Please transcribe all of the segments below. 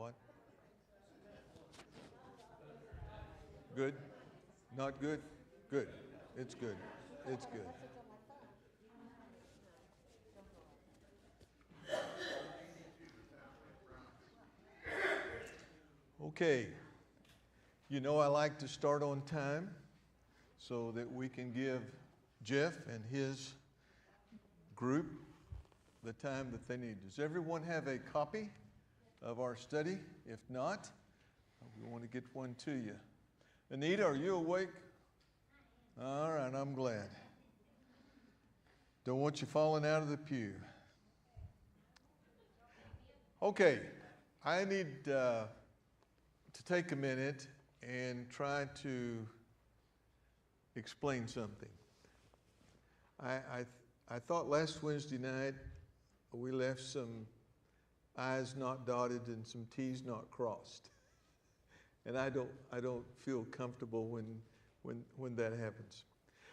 What? Good? Not good? Good. It's good. It's good. Okay. You know I like to start on time so that we can give Jeff and his group the time that they need. Does everyone have a copy of our study? If not, we want to get one to you. Anita, are you awake? All right, I'm glad. Don't want you falling out of the pew. Okay, I need to take a minute and try to explain something. I thought last Wednesday night we left some I's not dotted and some T's not crossed. And I don't feel comfortable when that happens.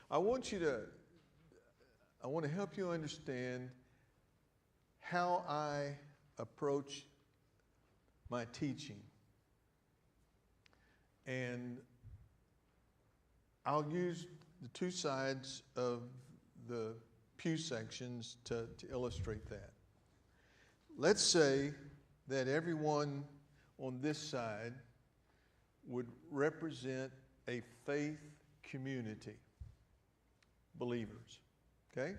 I want to help you understand how I approach my teaching. And I'll use the two sides of the pew sections to illustrate that. Let's say that everyone on this side would represent a faith community, believers, okay?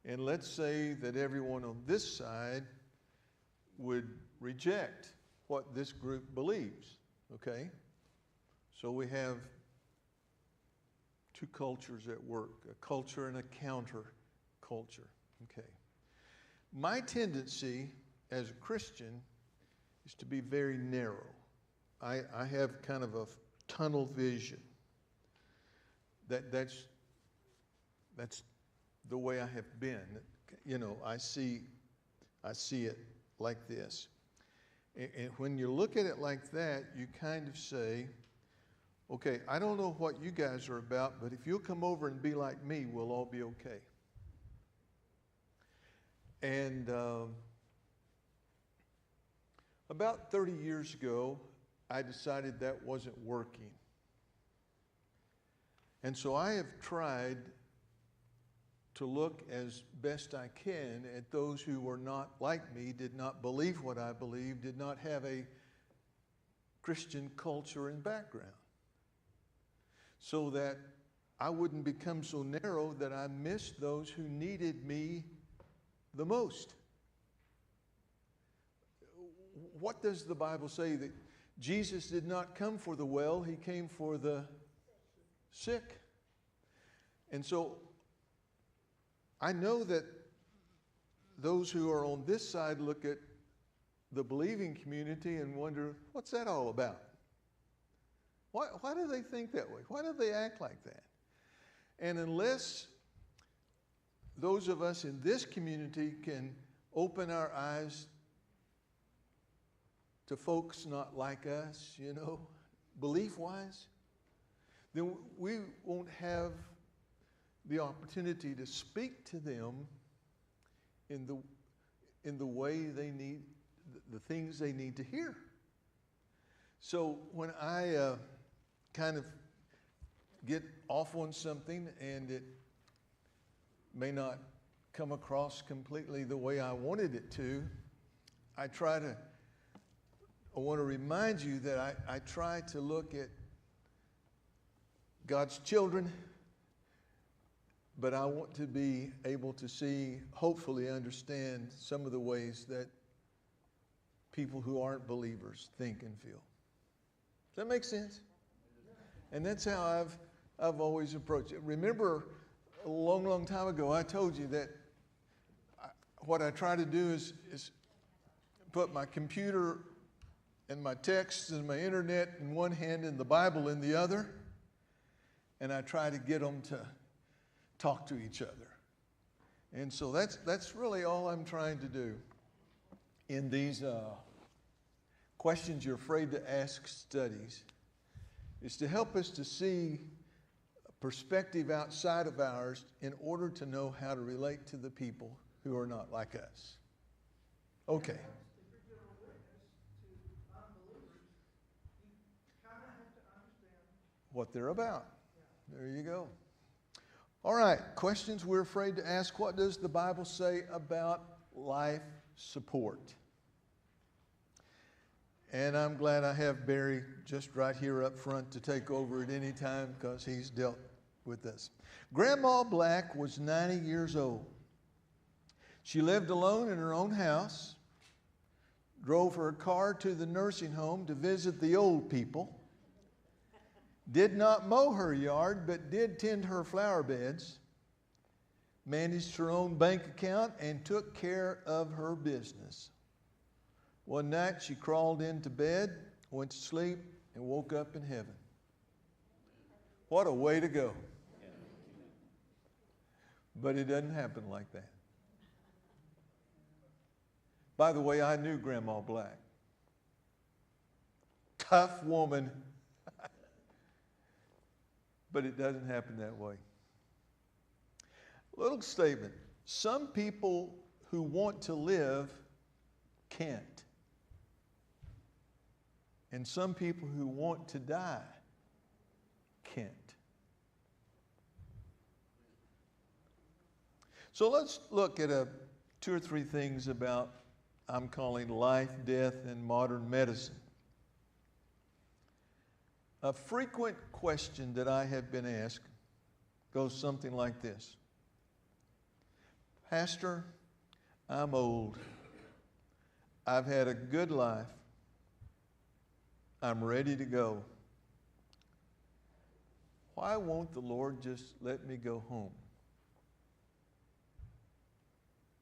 And let's say that everyone on this side would reject what this group believes, okay? So we have two cultures at work, a culture and a counter culture, okay? My tendency as a Christian is to be very narrow. I have kind of a tunnel vision. That's the way I have been. You know, I see it like this. And when you look at it like that, you kind of say, okay, I don't know what you guys are about, but if you'll come over and be like me, we'll all be okay. And about 30 years ago, I decided that wasn't working. And so I have tried to look as best I can at those who were not like me, did not believe what I believe, did not have a Christian culture and background, so that I wouldn't become so narrow that I missed those who needed me the most. What does the Bible say? That Jesus did not come for the well, he came for the sick. And so I know that those who are on this side look at the believing community and wonder, what's that all about? Why do they think that way? Why do they act like that? And unless those of us in this community can open our eyes to folks not like us, you know, belief-wise, then we won't have the opportunity to speak to them in the way they need, the things they need to hear. So when I kind of get off on something and it may not come across completely the way I wanted it to, I want to remind you that I try to look at God's children, but I want to be able to see, hopefully understand some of the ways that people who aren't believers think and feel. Does that make sense? And that's how I've always approached it. Remember, a long, long time ago, I told you that what I try to do is put my computer and my texts and my internet in one hand and the Bible in the other, and I try to get them to talk to each other. And so that's really all I'm trying to do in these questions you're afraid to ask studies, is to help us to see a perspective outside of ours in order to know how to relate to the people who are not like us. Okay. what they're about. There you go. All right, questions we're afraid to ask. What does the Bible say about life support? And I'm glad I have Barry just right here up front to take over at any time because he's dealt with this. Grandma Black was 90 years old. She lived alone in her own house, drove her car to the nursing home to visit the old people, did not mow her yard, but did tend her flower beds, managed her own bank account, and took care of her business. One night she crawled into bed, went to sleep, and woke up in heaven. What a way to go. But it doesn't happen like that. By the way, I knew Grandma Black. Tough woman. But it doesn't happen that way. Little statement. Some people who want to live can't. And some people who want to die can't. So let's look at two or three things about I'm calling life, death, and modern medicine. A frequent question that I have been asked goes something like this. Pastor, I'm old. I've had a good life. I'm ready to go. Why won't the Lord just let me go home?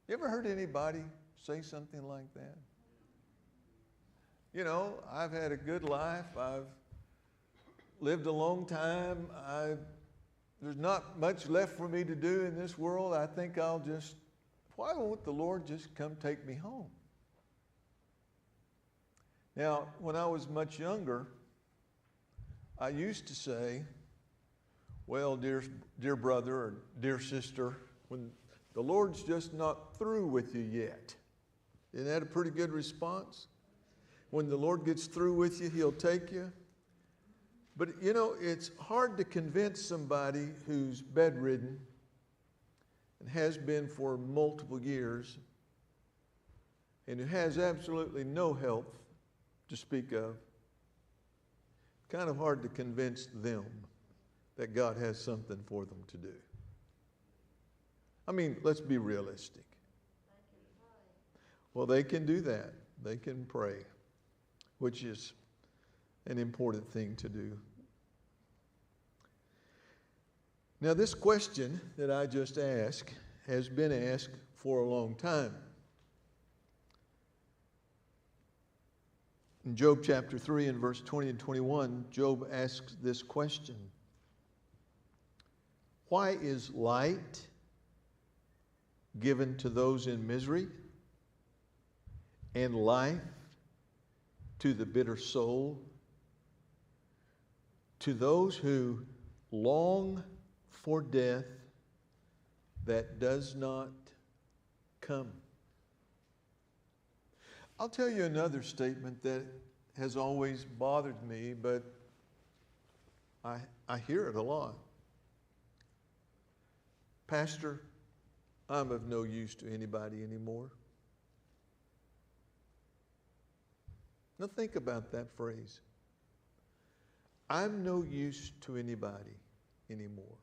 You ever heard anybody say something like that? You know, I've had a good life. I've lived a long time. There's not much left for me to do in this world. I think why won't the Lord just come take me home? Now, when I was much younger, I used to say, well, dear brother or dear sister, when the Lord's just not through with you yet. Isn't that a pretty good response? When the Lord gets through with you, He'll take you. But, you know, it's hard to convince somebody who's bedridden and has been for multiple years and who has absolutely no health to speak of. Kind of hard to convince them that God has something for them to do. I mean, let's be realistic. Well, they can do that. They can pray, which is an important thing to do. Now, this question that I just asked has been asked for a long time. In Job chapter 3 and verse 20 and 21, Job asks this question. Why is light given to those in misery and life to the bitter soul, to those who long for death that does not come? I'll tell you another statement that has always bothered me, but I hear it a lot. Pastor, I'm of no use to anybody anymore. Now think about that phrase. I'm no use to anybody anymore.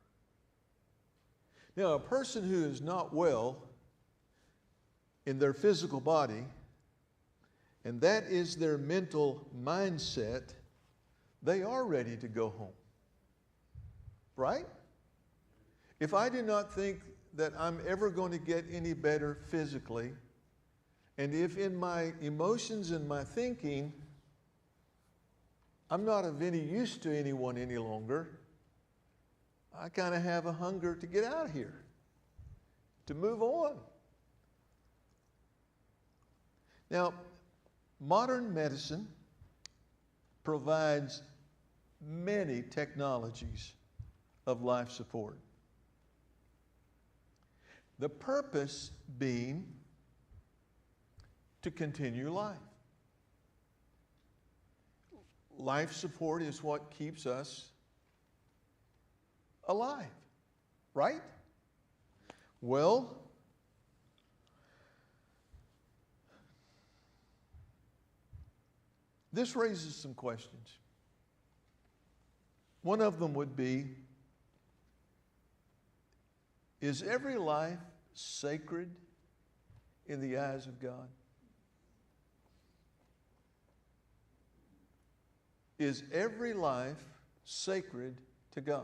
Now, a person who is not well in their physical body, and that is their mental mindset, they are ready to go home. Right? If I do not think that I'm ever going to get any better physically, and if in my emotions and my thinking, I'm not of any use to anyone any longer, I kind of have a hunger to get out of here, to move on. Now, modern medicine provides many technologies of life support. The purpose being to continue life. Life support is what keeps us alive, right? Well, this raises some questions. One of them would be, is every life sacred in the eyes of God? Is every life sacred to God?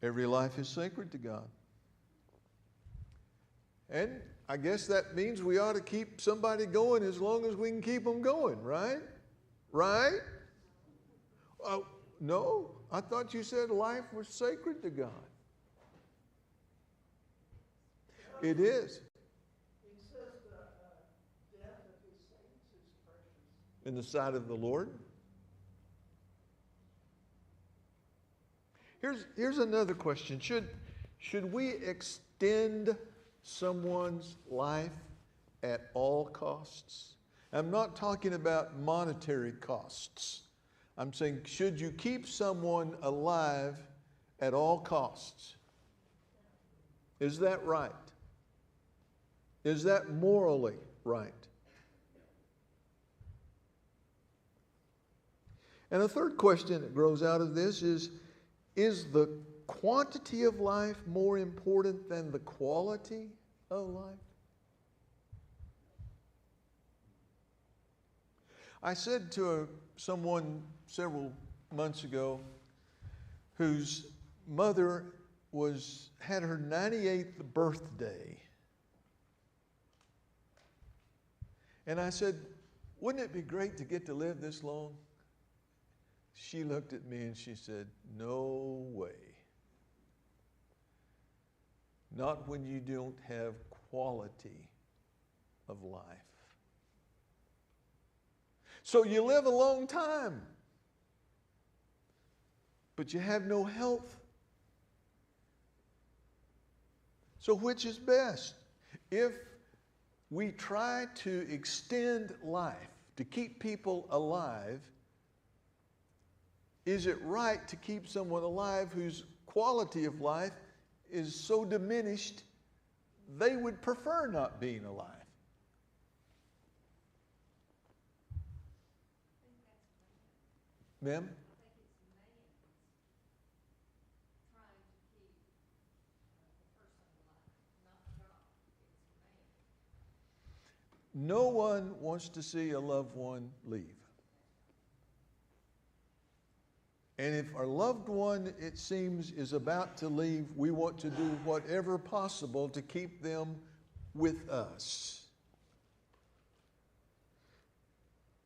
Every life is sacred to God. And I guess that means we ought to keep somebody going as long as we can keep them going, right? Right? No, I thought you said life was sacred to God. It is. It says the death of his saints is precious. In the sight of the Lord. Here's another question. Should we extend someone's life at all costs? I'm not talking about monetary costs. I'm saying, should you keep someone alive at all costs? Is that right? Is that morally right? And a third question that grows out of this is the quantity of life more important than the quality of life? I said to someone several months ago whose mother had her 98th birthday. And I said, wouldn't it be great to get to live this long? She looked at me and she said, no way. Not when you don't have quality of life. So you live a long time, but you have no health. So which is best? If we try to extend life, to keep people alive, is it right to keep someone alive whose quality of life is so diminished they would prefer not being alive? Ma'am? No one wants to see a loved one leave. And if our loved one, it seems, is about to leave, we want to do whatever possible to keep them with us.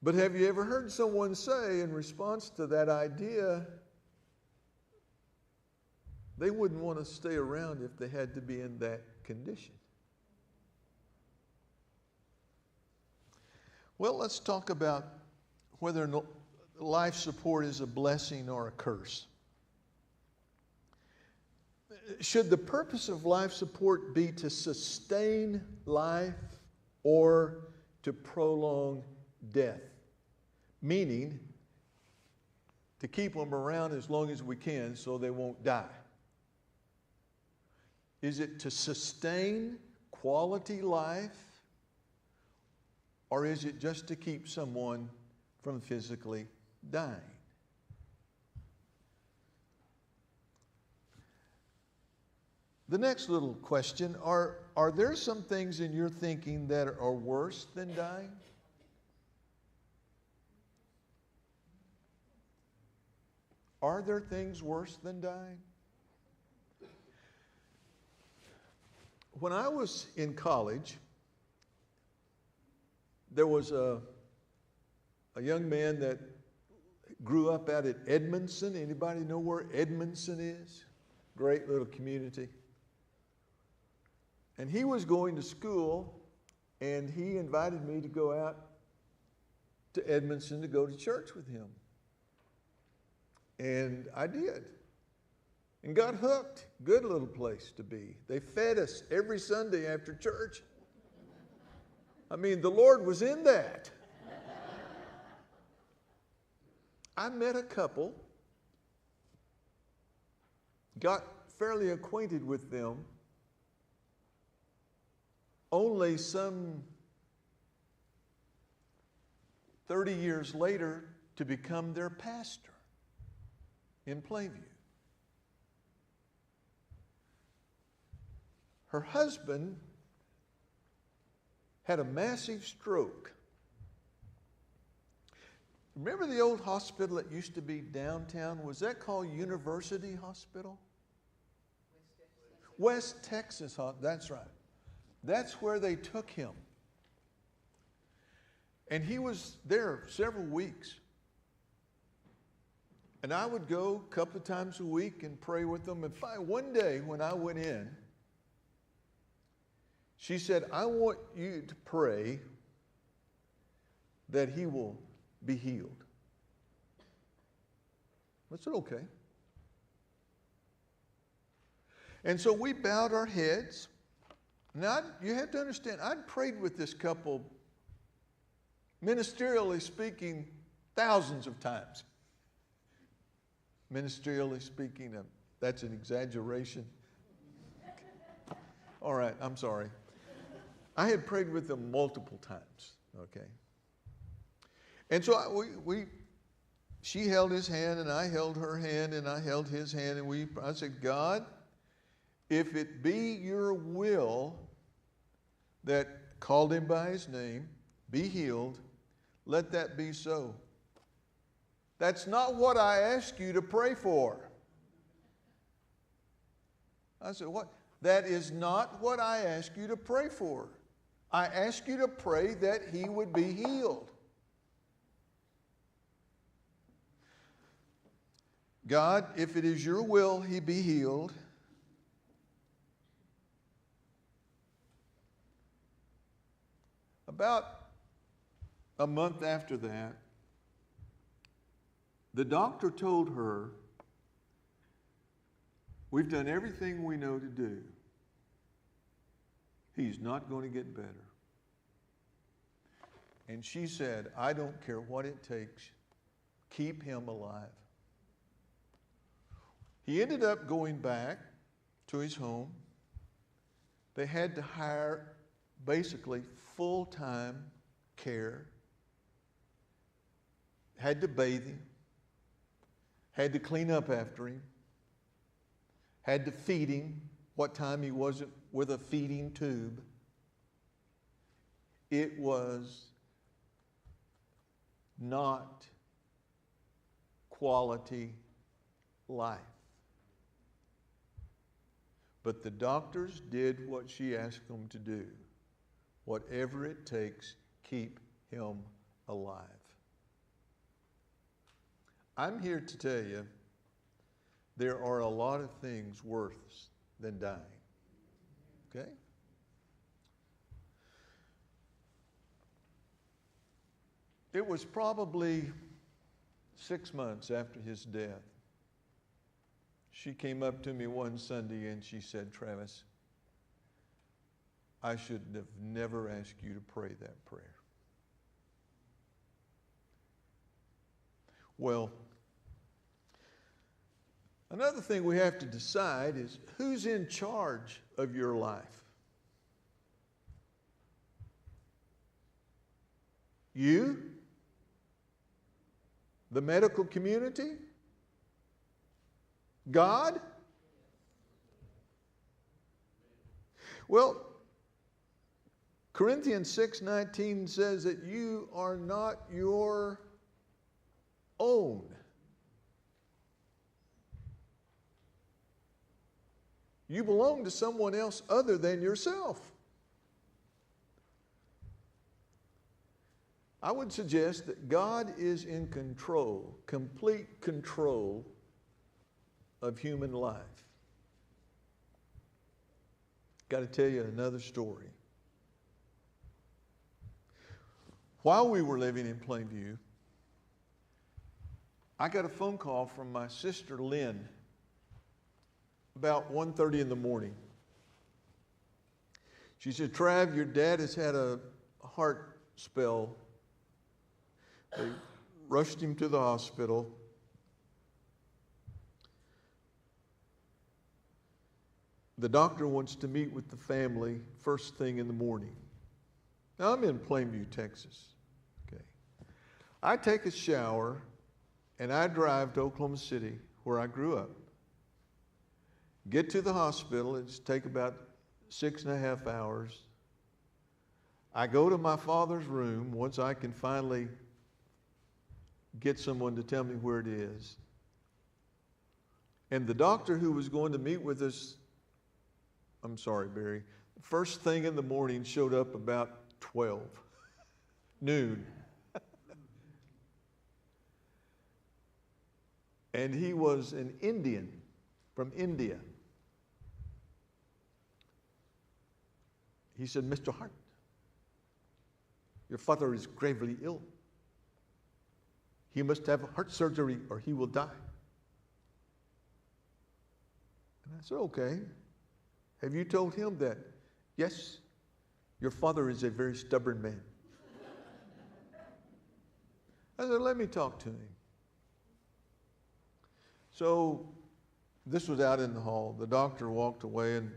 But have you ever heard someone say in response to that idea, they wouldn't want to stay around if they had to be in that condition? Well, let's talk about whether life support is a blessing or a curse. Should the purpose of life support be to sustain life or to prolong death? Meaning, to keep them around as long as we can so they won't die. Is it to sustain quality life, or is it just to keep someone from physically dying? The next little question, are there some things in your thinking that are worse than dying? Are there things worse than dying? When I was in college, there was a young man that grew up out at Edmondson. Anybody know where Edmondson is? Great little community. And he was going to school, and he invited me to go out to Edmondson to go to church with him. And I did. And got hooked. Good little place to be. They fed us every Sunday after church. I mean, the Lord was in that. I met a couple, got fairly acquainted with them, only some 30 years later to become their pastor in Plainview. Her husband had a massive stroke. Remember the old hospital that used to be downtown? Was that called University Hospital? West Texas Hospital. That's right. That's where they took him. And he was there several weeks. And I would go a couple of times a week and pray with them. And one day when I went in, she said, I want you to pray that he will be healed. I said, okay. And so we bowed our heads. Now, you have to understand, I'd prayed with this couple, ministerially speaking, thousands of times. Ministerially speaking, that's an exaggeration. All right, I'm sorry. I had prayed with them multiple times, okay? And so she held his hand, and I held her hand, and I held his hand, and I said, God, if it be your will that called him by his name, be healed, let that be so. That's not what I asked you to pray for. I said, what? That is not what I asked you to pray for. I asked you to pray that he would be healed. God, if it is your will he be healed, about a month after that, the doctor told her, we've done everything we know to do. He's not going to get better. And she said, I don't care what it takes. Keep him alive. He ended up going back to his home. They had to hire basically full-time care. Had to bathe him. Had to clean up after him. Had to feed him what time he wasn't with a feeding tube. It was not quality life. But the doctors did what she asked them to do. Whatever it takes, keep him alive. I'm here to tell you, there are a lot of things worse than dying. Okay? It was probably 6 months after his death. She came up to me one Sunday and she said, Travis, I should have never asked you to pray that prayer. Well, another thing we have to decide is who's in charge of your life? You? The medical community? God? Well, Corinthians 6:19 says that you are not your own. You belong to someone else other than yourself. I would suggest that God is in control, complete control of human life. Got to tell you another story. While we were living in Plainview, I got a phone call from my sister Lynn about 1:30 in the morning. She said, Trav, your dad has had a heart spell. They rushed him to the hospital. The doctor wants to meet with the family first thing in the morning. Now, I'm in Plainview, Texas. Okay. I take a shower and I drive to Oklahoma City, where I grew up. Get to the hospital. It's take about 6.5 hours. I go to my father's room once I can finally get someone to tell me where it is. And the doctor who was going to meet with us, I'm sorry, Barry, first thing in the morning showed up about 12 noon. And he was an Indian from India. He said, Mr. Hart, your father is gravely ill. He must have heart surgery or he will die. And I said, okay. Have you told him that? Yes, your father is a very stubborn man. I said, let me talk to him. So this was out in the hall. The doctor walked away, and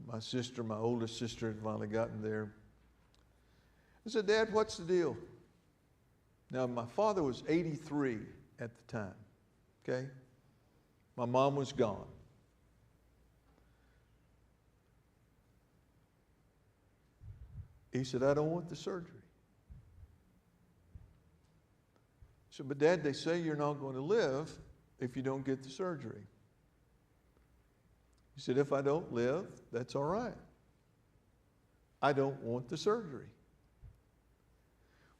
my sister, my oldest sister, had finally gotten there. I said, Dad, what's the deal? Now, my father was 83 at the time, okay? My mom was gone. He said, I don't want the surgery. I said, but Dad, they say you're not going to live if you don't get the surgery. He said, if I don't live, that's all right. I don't want the surgery.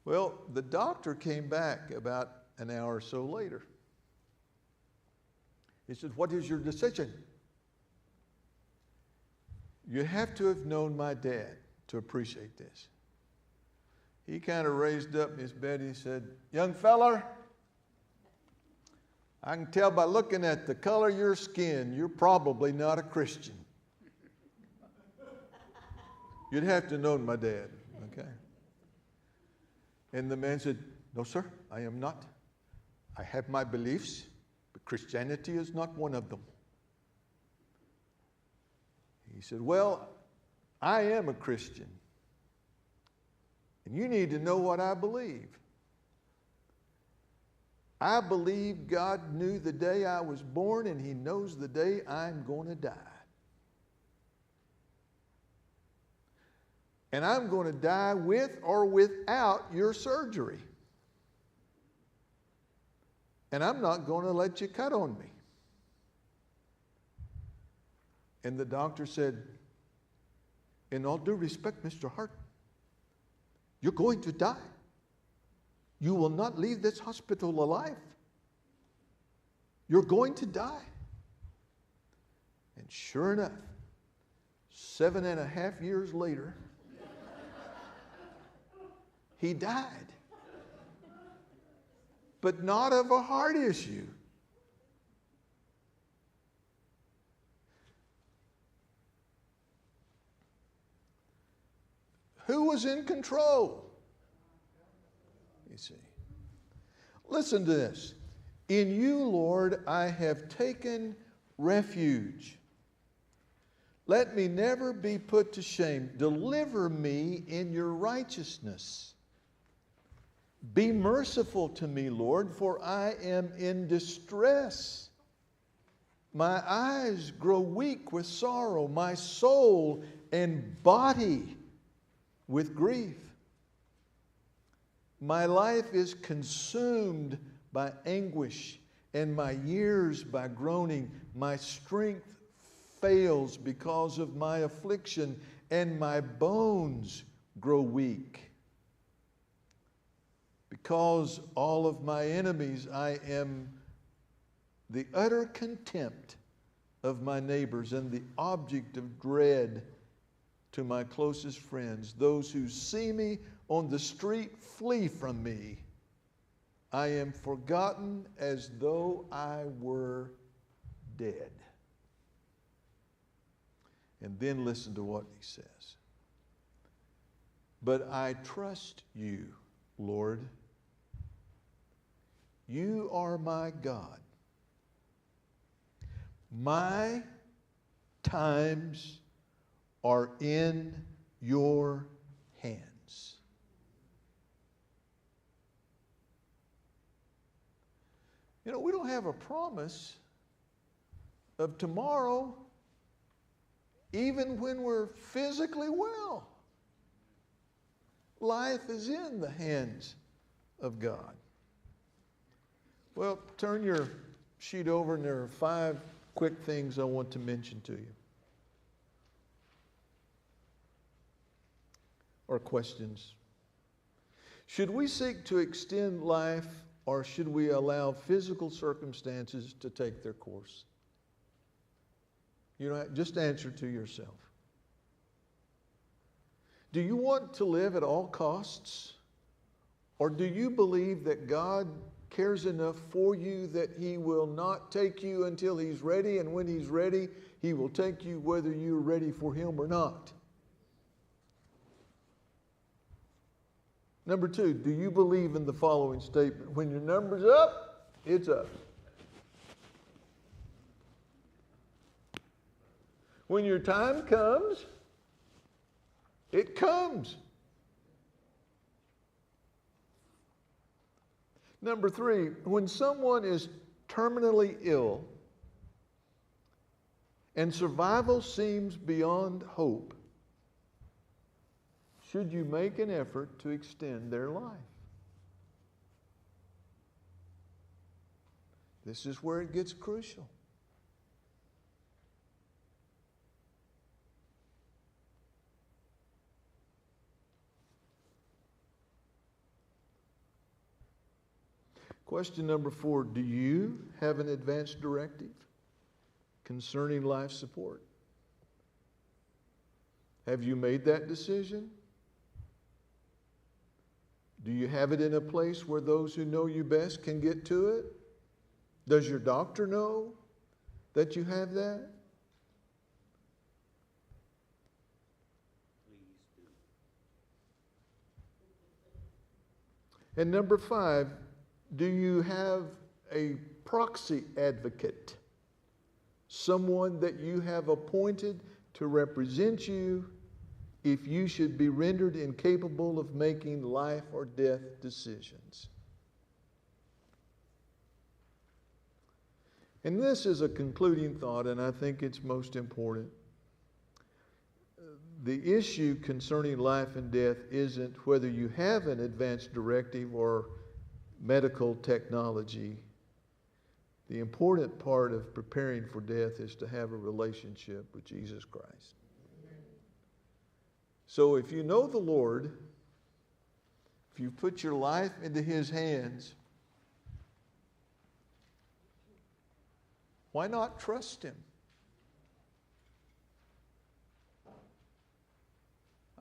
Well, the doctor came back about an hour or so later. He said, what is your decision? You have to have known my dad to appreciate this. He kind of raised up in his bed. He said, young feller, I can tell by looking at the color of your skin, you're probably not a Christian. You'd have to know my dad, okay? And the man said, no, sir, I am not. I have my beliefs, but Christianity is not one of them. He said, well, I am a Christian, and you need to know what I believe. I believe God knew the day I was born, and He knows the day I'm going to die. And I'm going to die with or without your surgery. And I'm not going to let you cut on me. And the doctor said, in all due respect, Mr. Hart, you're going to die. You will not leave this hospital alive. You're going to die. And sure enough, 7.5 years later, he died. But not of a heart issue. Who was in control? You see. Listen to this. In you, Lord, I have taken refuge. Let me never be put to shame. Deliver me in your righteousness. Be merciful to me, Lord, for I am in distress. My eyes grow weak with sorrow, my soul and body with grief. My life is consumed by anguish, and my years by groaning. My strength fails because of my affliction, and my bones grow weak. Because all of my enemies, I am the utter contempt of my neighbors and the object of dread to my closest friends. Those who see me on the street flee from me. I am forgotten as though I were dead. And then listen to what he says. But I trust you, Lord. You are my God. My times are in your hands. You know, we don't have a promise of tomorrow, even when we're physically well. Life is in the hands of God. Well, turn your sheet over, and there are 5 quick things I want to mention to you. Or questions. Should we seek to extend life, or should we allow physical circumstances to take their course? You know, just answer to yourself. Do you want to live at all costs? Or do you believe that God cares enough for you that He will not take you until He's ready, and when He's ready, He will take you whether you're ready for Him or not? Number 2, do you believe in the following statement? When your number's up, it's up. When your time comes, it comes. Number 3, when someone is terminally ill and survival seems beyond hope, should you make an effort to extend their life? This is where it gets crucial. Question number 4, do you have an advance directive concerning life support? Have you made that decision? Do you have it in a place where those who know you best can get to it? Does your doctor know that you have that? Please do. And number 5, do you have a proxy advocate? Someone that you have appointed to represent you if you should be rendered incapable of making life or death decisions. And this is a concluding thought, and I think it's most important. The issue concerning life and death isn't whether you have an advance directive or medical technology. The important part of preparing for death is to have a relationship with Jesus Christ. So if you know the Lord, if you put your life into His hands, why not trust Him?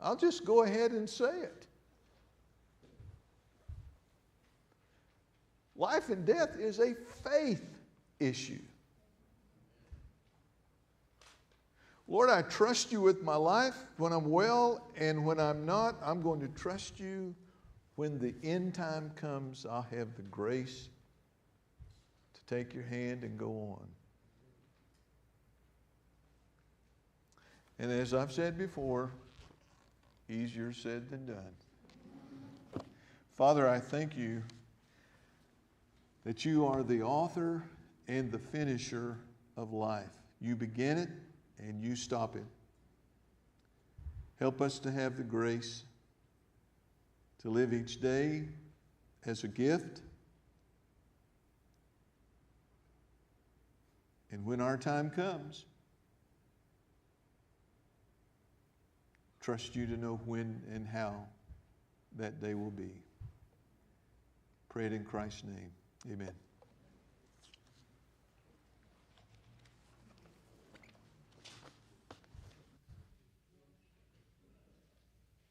I'll just go ahead and say it. Life and death is a faith issue. Lord, I trust you with my life when I'm well, and when I'm not, I'm going to trust you. When the end time comes, I'll have the grace to take your hand and go on. And as I've said before, easier said than done. Father, I thank you that you are the author and the finisher of life. You begin it and you stop it. Help us to have the grace to live each day as a gift. And when our time comes, trust you to know when and how that day will be. Pray it in Christ's name. Amen.